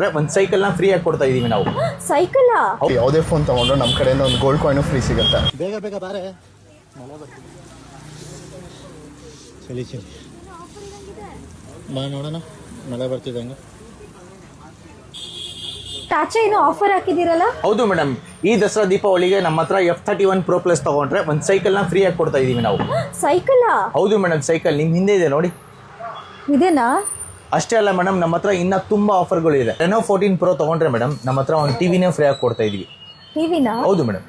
ಒಂದು ಸೈಕಲ್ನ ಫ್ರೀ ಆಗಿ ಕೊಡ್ತಾ ಇದೀವಿ ನಾವು. ಸೈಕಲ್ ಯಾವುದೇ ಫೋನ್ ತಗೊಂಡ್ರು ನಮ್ಮ ಕಡೆಯಿಂದ ಒಂದು ಗೋಲ್ಡ್ ಕಾಯಿನ್ ಫ್ರೀ ಸಿಗುತ್ತೆ. ಬೇಗ ಬೇಗ ಬಾರೆ, ಮಳೆ ಬರ್ತೀವಿ. ಚಳಿ ಚಳಿ ಬಾ ನೋಡೋಣ, ಮಳೆ ಬರ್ತಿದ್ದಂಗೆ. ಟಾಚಾ ಏನೋ ಆಫರ್ ಹಾಕಿದಿರಲ್ಲ? ಹೌದು ಮೇಡಮ್, ಈ ದಸರಾ ದೀಪಾವಳಿಗೆ ನಮ್ಮ ಹತ್ರ F31 Pro Plus ತಗೊಂಡ್ರೆ ಒಂದು ಸೈಕಲ್ನ ಫ್ರೀ ಆಗಿ ಕೊಡ್ತಾ ಇದೀವಿ ನಾವು. ಸೈಕಲ್ ಹೌದು ಮೇಡಮ್, ಸೈಕಲ್ ನಿಮ್ ಹಿಂದೆ ಇದೆ ನೋಡಿ. ಇದೇನಾ? ಅಷ್ಟೇ ಅಲ್ಲ ಮೇಡಮ್, ನಮ್ಮ ಹತ್ರ ಇನ್ನ ತುಂಬಾ ಆಫರ್ಗಳು ಇದೆ. Reno 14 Pro ತಗೊಂಡ್ರೆ ಮೇಡಮ್ ನಮ್ಮ ಹತ್ರ ಒಂದು ಟಿವಿನೇ ಫ್ರೀ ಆಗಿ ಕೊಡ್ತಾ ಇದೀವಿ. ಟಿವಿನಾ? ಹೌದು ಮೇಡಮ್.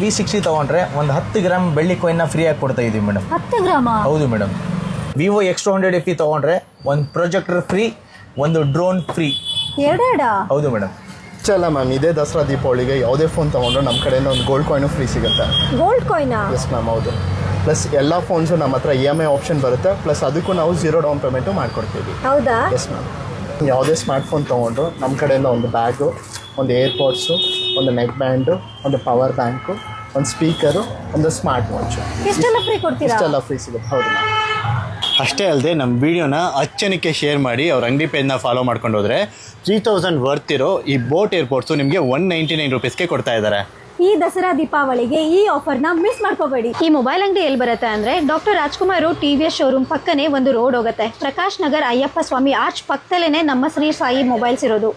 V60 ತಗೊಂಡ್ರೆ ಒಂದು 10 ಗ್ರಾಮ್ ಬೆಳ್ಳಿ ಕಾಯಿನ್ನ ಫ್ರೀ ಆಗಿ ಕೊಡ್ತಾ ಇದೀವಿ ಮೇಡಮ್. 10 ಗ್ರಾಮ? ಹೌದು ಮೇಡಮ್. Vivo X200 FE ತಗೊಂಡ್ರೆ ಒಂದು ಪ್ರೊಜೆಕ್ಟರ್ ಫ್ರೀ, ಒಂದು ಡ್ರೋನ್ ಫ್ರೀ. ಎರಡೆರಡಾ? ಹೌದು ಮೇಡಮ್. ಅಲ್ಲ ಮ್ಯಾಮ್, ಇದೇ ದಸರಾ ದೀಪಾವಳಿಗೆ ಯಾವುದೇ ಫೋನ್ ತಗೊಂಡ್ರು ನಮ್ಮ ಕಡೆಯಿಂದ ಒಂದು ಗೋಲ್ಡ್ ಕಾಯಿನ್ ಫ್ರೀ ಸಿಗುತ್ತೆ. ಗೋಲ್ಡ್ ಕಾಯಿನಾ? ಎಸ್ ಮ್ಯಾಮ್, ಹೌದು. ಪ್ಲಸ್ ಎಲ್ಲ ಫೋನ್ಸು ನಮ್ಮ ಹತ್ರ EMI ಆಪ್ಷನ್ ಬರುತ್ತೆ. ಪ್ಲಸ್ ಅದಕ್ಕೂ ನಾವು 0 ಡೌನ್ ಪೇಮೆಂಟು ಮಾಡಿಕೊಡ್ತೀವಿ. ಹೌದಾ? Yes ma'am. ಯಾವುದೇ ಸ್ಮಾರ್ಟ್ ಫೋನ್ ತೊಗೊಂಡ್ರು ನಮ್ಮ ಕಡೆಯಿಂದ ಒಂದು ಬ್ಯಾಗು, ಒಂದು ಏರ್ಪೋಡ್ಸು, ಒಂದು ನೆಕ್ ಬ್ಯಾಂಡು, ಒಂದು ಪವರ್ ಬ್ಯಾಂಕು, ಒಂದು ಸ್ಪೀಕರು, ಒಂದು ಸ್ಮಾರ್ಟ್ ವಾಚು, ಇಷ್ಟೆಲ್ಲ ಫ್ರೀ ಕೊಡ್ತೀರಾ? ಇಷ್ಟೆಲ್ಲ ಫ್ರೀ ಸಿಗುತ್ತೆ. ಹೌದು ಮ್ಯಾಮ್. ಅಷ್ಟೇ ಅಲ್ಲದೆ ನಮ್ಮ ವಿಡಿಯೋನ ಅಚ್ಚನಿಕೆ ಶೇರ್ ಮಾಡಿ ಅವ್ರ ಅಂಗಡಿ ಪೇಜ್ನ ಫಾಲೋ ಮಾಡ್ಕೊಂಡು ಹೋದರೆ 3000 ವರ್ತ್ ಇರೋ ಈ ಬೋಟ್ ಏರ್ಪೋರ್ಟ್ಸು ನಿಮಗೆ 199 ರುಪೀಸ್ಗೆ ಕೊಡ್ತಾ ಇದ್ದಾರೆ. ಈ ದಸರಾ ದೀಪಾವಳಿಗೆ ಈ ಆಫರ್ನ ಮಿಸ್ ಮಾಡ್ಕೋಬೇಡಿ. ಈ ಮೊಬೈಲ್ ಅಂಗಡಿ ಎಲ್ಲಿ ಬರುತ್ತೆ ಅಂದ್ರೆ ಡಾಕ್ಟರ್ ರಾಜ್ಕುಮಾರ್ TVS ಶೋರೂಮ್ ಪಕ್ಕನೇ ಒಂದು ರೋಡ್ ಹೋಗುತ್ತೆ. ಪ್ರಕಾಶ್ ನಗರ್ ಅಯ್ಯಪ್ಪ ಸ್ವಾಮಿ ಆರ್ಚ್ ಪಕ್ಕದಲ್ಲೇ ನಮ್ಮ ಶ್ರೀ ಸಾಯಿ ಮೊಬೈಲ್ಸ್ ಇರೋದು.